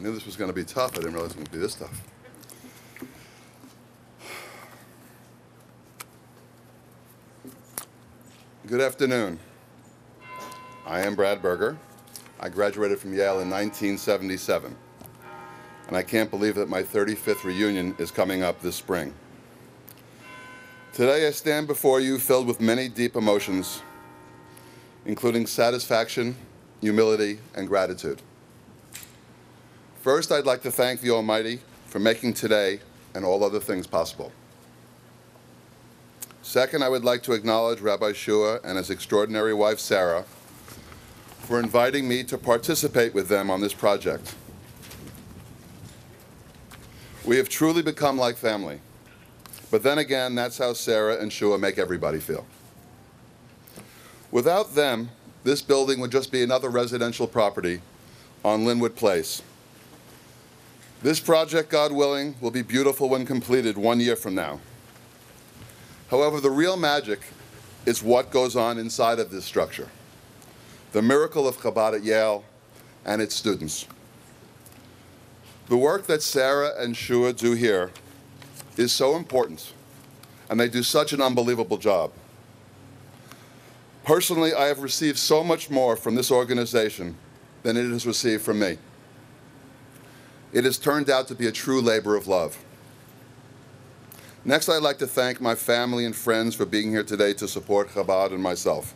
knew this was going to be tough. I didn't realize it was going to be this tough. Good afternoon. I am Brad Berger. I graduated from Yale in 1977. And I can't believe that my 35th reunion is coming up this spring. Today I stand before you filled with many deep emotions, including satisfaction, humility, and gratitude. First, I'd like to thank the Almighty for making today and all other things possible. Second, I would like to acknowledge Rabbi Shua and his extraordinary wife, Sarah, for inviting me to participate with them on this project. We have truly become like family. But then again, that's how Sarah and Shua make everybody feel. Without them, this building would just be another residential property on Linwood Place. This project, God willing, will be beautiful when completed 1 year from now. However, the real magic is what goes on inside of this structure. The miracle of Chabad at Yale and its students. The work that Sarah and Shua do here is so important, and they do such an unbelievable job. Personally, I have received so much more from this organization than it has received from me. It has turned out to be a true labor of love. Next, I'd like to thank my family and friends for being here today to support Chabad and myself,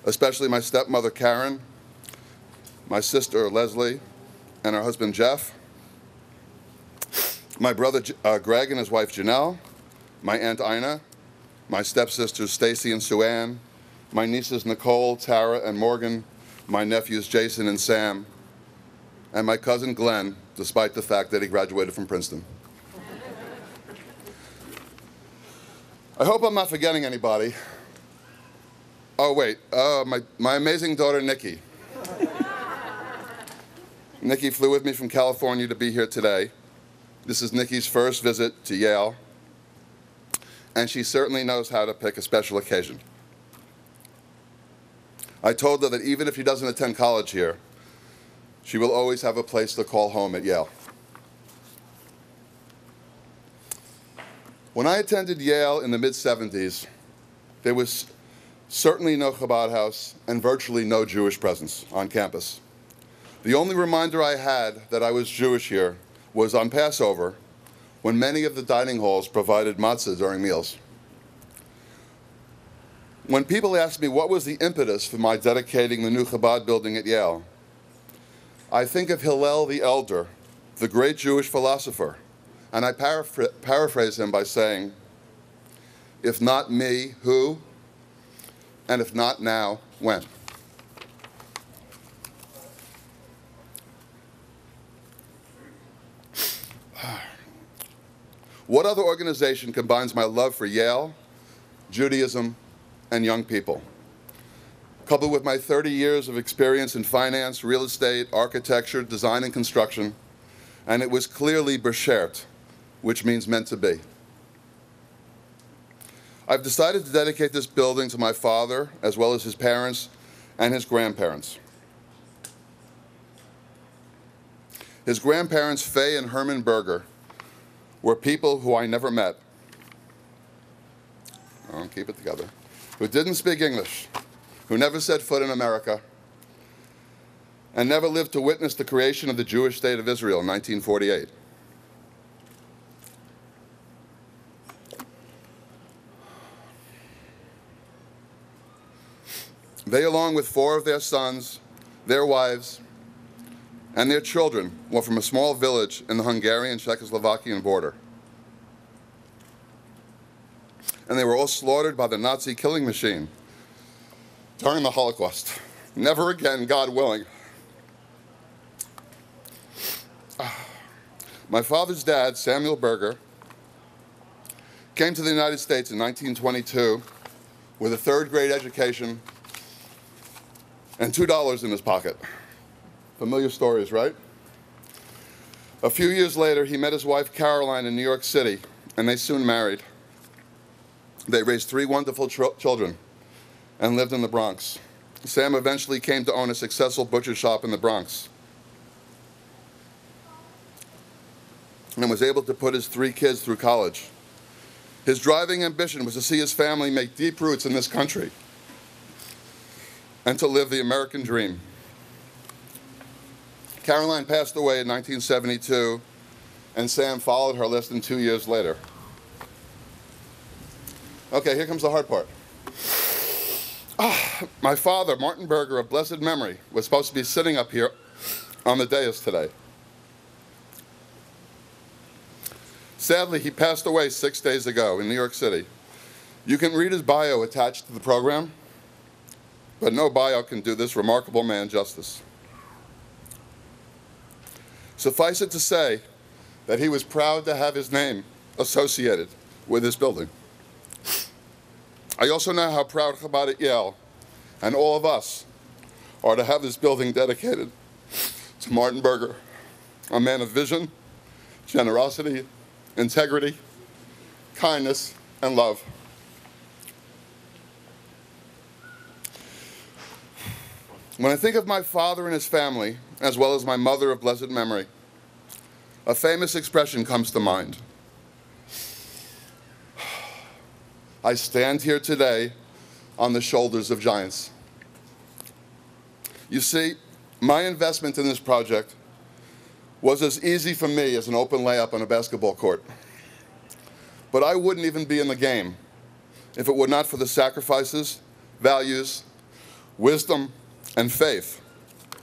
especially my stepmother, Karen, my sister, Leslie, and her husband, Jeff, my brother, Greg, and his wife, Janelle, my aunt, Ina, my stepsisters, Stacy and Sue-Ann, my nieces, Nicole, Tara, and Morgan, my nephews, Jason and Sam, and my cousin, Glenn, despite the fact that he graduated from Princeton. I hope I'm not forgetting anybody. Oh, wait, my amazing daughter, Nikki. Nikki flew with me from California to be here today. This is Nikki's first visit to Yale, and she certainly knows how to pick a special occasion. I told her that even if she doesn't attend college here, she will always have a place to call home at Yale. When I attended Yale in the mid-'70s, there was certainly no Chabad house and virtually no Jewish presence on campus. The only reminder I had that I was Jewish here was on Passover, when many of the dining halls provided matzah during meals. When people asked me what was the impetus for my dedicating the new Chabad building at Yale, I think of Hillel the Elder, the great Jewish philosopher, and I paraphrase him by saying, if not me, who? And if not now, when? What other organization combines my love for Yale, Judaism, and young people, coupled with my 30 years of experience in finance, real estate, architecture, design, and construction, and it was clearly beshert, which means meant to be. I've decided to dedicate this building to my father, as well as his parents and his grandparents. His grandparents, Faye and Herman Berger, were people who I never met. Oh, keep it together. Who didn't speak English, who never set foot in America, and never lived to witness the creation of the Jewish state of Israel in 1948. They, along with 4 of their sons, their wives, and their children, were from a small village in the Hungarian-Czechoslovakian border. And they were all slaughtered by the Nazi killing machine during the Holocaust. Never again, God willing. My father's dad, Samuel Berger, came to the United States in 1922 with a 3rd grade education and $2 in his pocket. Familiar stories, right? A few years later, he met his wife Caroline in New York City, and they soon married. They raised 3 wonderful children and lived in the Bronx. Sam eventually came to own a successful butcher shop in the Bronx. and was able to put his 3 kids through college. His driving ambition was to see his family make deep roots in this country and to live the American dream. Caroline passed away in 1972, and Sam followed her less than 2 years later. Okay, here comes the hard part. My father, Martin Berger, of blessed memory, was supposed to be sitting up here on the dais today. Sadly, he passed away 6 days ago in New York City. You can read his bio attached to the program, but no bio can do this remarkable man justice. Suffice it to say that he was proud to have his name associated with this building. I also know how proud Chabad at Yale and all of us are to have this building dedicated to Martin Berger, a man of vision, generosity, integrity, kindness, and love. When I think of my father and his family, as well as my mother of blessed memory, a famous expression comes to mind. I stand here today on the shoulders of giants. You see, my investment in this project was as easy for me as an open layup on a basketball court. But I wouldn't even be in the game if it were not for the sacrifices, values, wisdom, and faith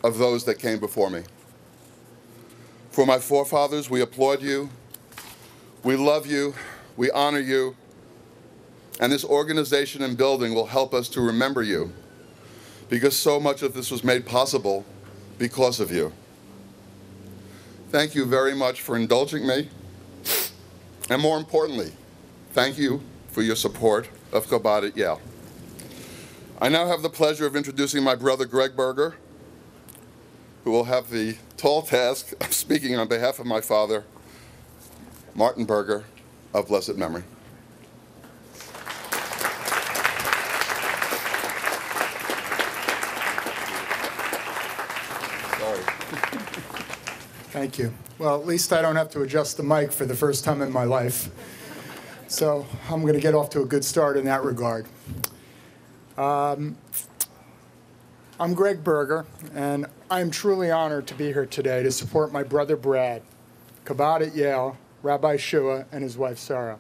of those that came before me. For my forefathers, we applaud you, we love you, we honor you, and this organization and building will help us to remember you, because so much of this was made possible because of you. Thank you very much for indulging me, and more importantly, thank you for your support of Chabad at Yale. I now have the pleasure of introducing my brother Greg Berger, who will have the tall task of speaking on behalf of my father, Martin Berger, of blessed memory. Sorry. Thank you. Well, at least I don't have to adjust the mic for the first time in my life. So I'm going to get off to a good start in that regard. I'm Greg Berger, and I'm truly honored to be here today to support my brother Brad, Chabad at Yale, Rabbi Shua, and his wife Sarah.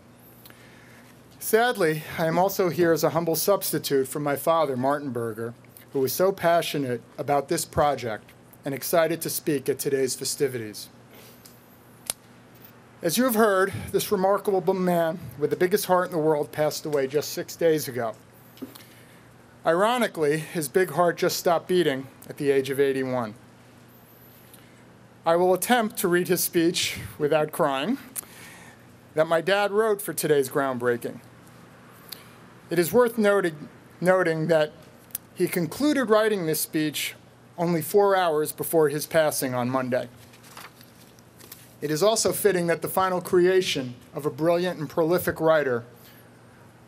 Sadly, I am also here as a humble substitute for my father, Martin Berger, who was so passionate about this project and excited to speak at today's festivities. As you have heard, this remarkable man with the biggest heart in the world passed away just 6 days ago. Ironically, his big heart just stopped beating at the age of 81. I will attempt to read his speech without crying that my dad wrote for today's groundbreaking. It is worth noting that he concluded writing this speech only 4 hours before his passing on Monday. It is also fitting that the final creation of a brilliant and prolific writer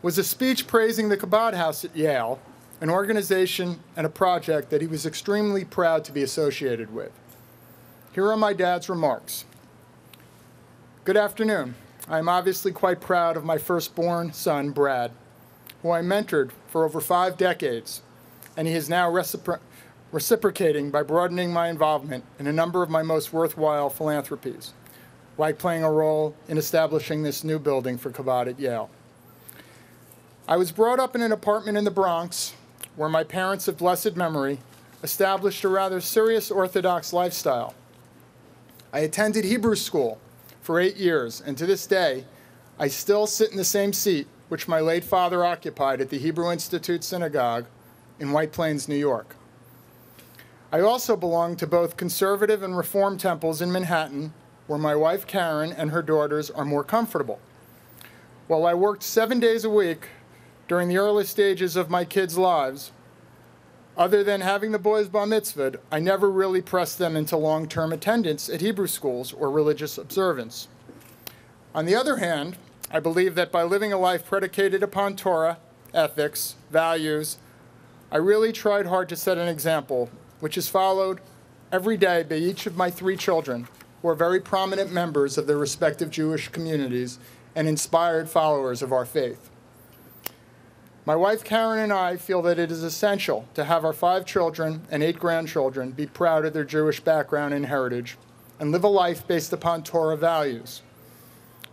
was a speech praising the Chabad House at Yale, an organization and a project that he was extremely proud to be associated with. Here are my dad's remarks. Good afternoon. I am obviously quite proud of my firstborn son, Brad, who I mentored for over 5 decades, and he is now reciprocating by broadening my involvement in a number of my most worthwhile philanthropies, like playing a role in establishing this new building for Chabad at Yale. I was brought up in an apartment in the Bronx where my parents of blessed memory established a rather serious Orthodox lifestyle. I attended Hebrew school for 8 years, and to this day, I still sit in the same seat which my late father occupied at the Hebrew Institute Synagogue in White Plains, New York. I also belong to both conservative and reform temples in Manhattan, where my wife Karen and her daughters are more comfortable. While I worked 7 days a week during the early stages of my kids' lives, other than having the boys bar mitzvahed, I never really pressed them into long-term attendance at Hebrew schools or religious observance. On the other hand, I believe that by living a life predicated upon Torah, ethics, values, I really tried hard to set an example, which is followed every day by each of my 3 children, who are very prominent members of their respective Jewish communities and inspired followers of our faith. My wife Karen and I feel that it is essential to have our 5 children and 8 grandchildren be proud of their Jewish background and heritage and live a life based upon Torah values.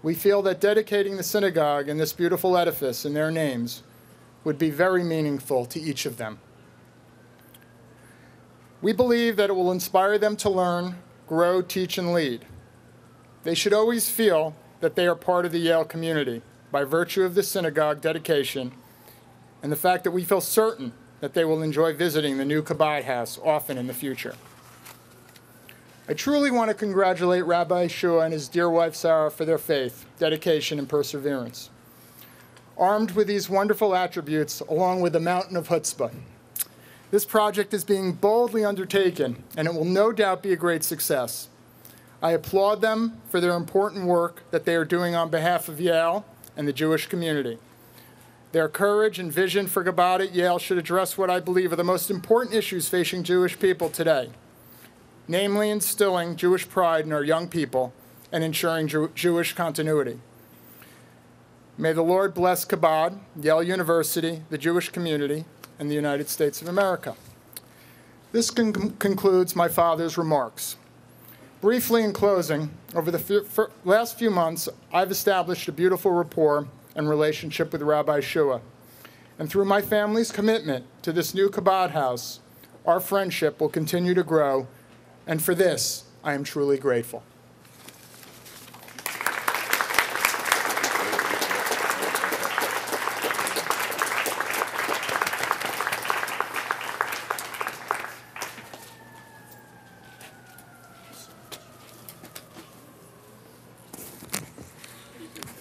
We feel that dedicating the synagogue and this beautiful edifice in their names would be very meaningful to each of them. We believe that it will inspire them to learn, grow, teach, and lead. They should always feel that they are part of the Yale community by virtue of the synagogue dedication and the fact that we feel certain that they will enjoy visiting the new Chabad house often in the future. I truly want to congratulate Rabbi Shua and his dear wife Sarah for their faith, dedication, and perseverance. Armed with these wonderful attributes, along with a mountain of chutzpah, this project is being boldly undertaken, and it will no doubt be a great success. I applaud them for their important work that they are doing on behalf of Yale and the Jewish community. Their courage and vision for Chabad at Yale should address what I believe are the most important issues facing Jewish people today, namely instilling Jewish pride in our young people and ensuring Jewish continuity. May the Lord bless Chabad, Yale University, the Jewish community, and the United States of America. This concludes my father's remarks. Briefly in closing, over the last few months, I've established a beautiful rapport and relationship with Rabbi Shua. And through my family's commitment to this new Chabad house, our friendship will continue to grow, and for this, I am truly grateful.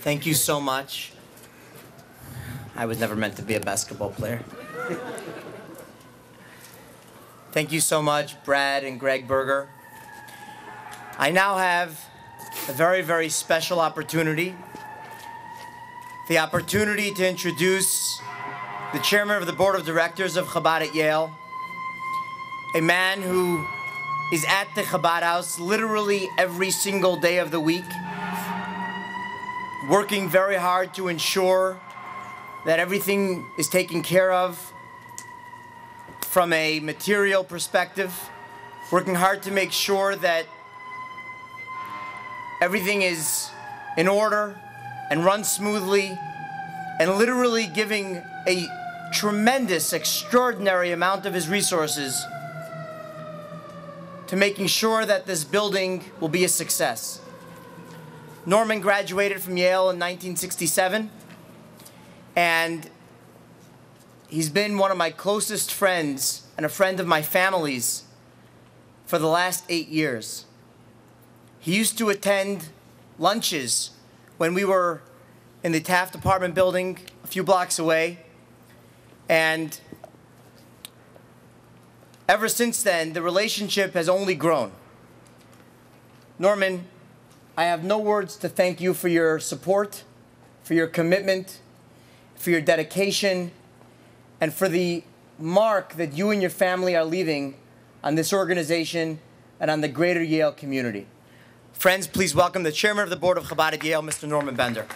Thank you so much. I was never meant to be a basketball player. Thank you so much, Brad and Greg Berger. I now have a very, very special opportunity. The opportunity to introduce the chairman of the board of directors of Chabad at Yale, a man who is at the Chabad house literally every single day of the week, working very hard to ensure that everything is taken care of from a material perspective, working hard to make sure that everything is in order and runs smoothly, and literally giving a tremendous, extraordinary amount of his resources to making sure that this building will be a success. Norman graduated from Yale in 1967, and he's been one of my closest friends and a friend of my family's for the last 8 years. He used to attend lunches when we were in the Taft apartment building a few blocks away, and ever since then, the relationship has only grown. Norman, I have no words to thank you for your support, for your commitment, for your dedication, and for the mark that you and your family are leaving on this organization and on the greater Yale community. Friends, please welcome the chairman of the board of Chabad at Yale, Mr. Norman Bender.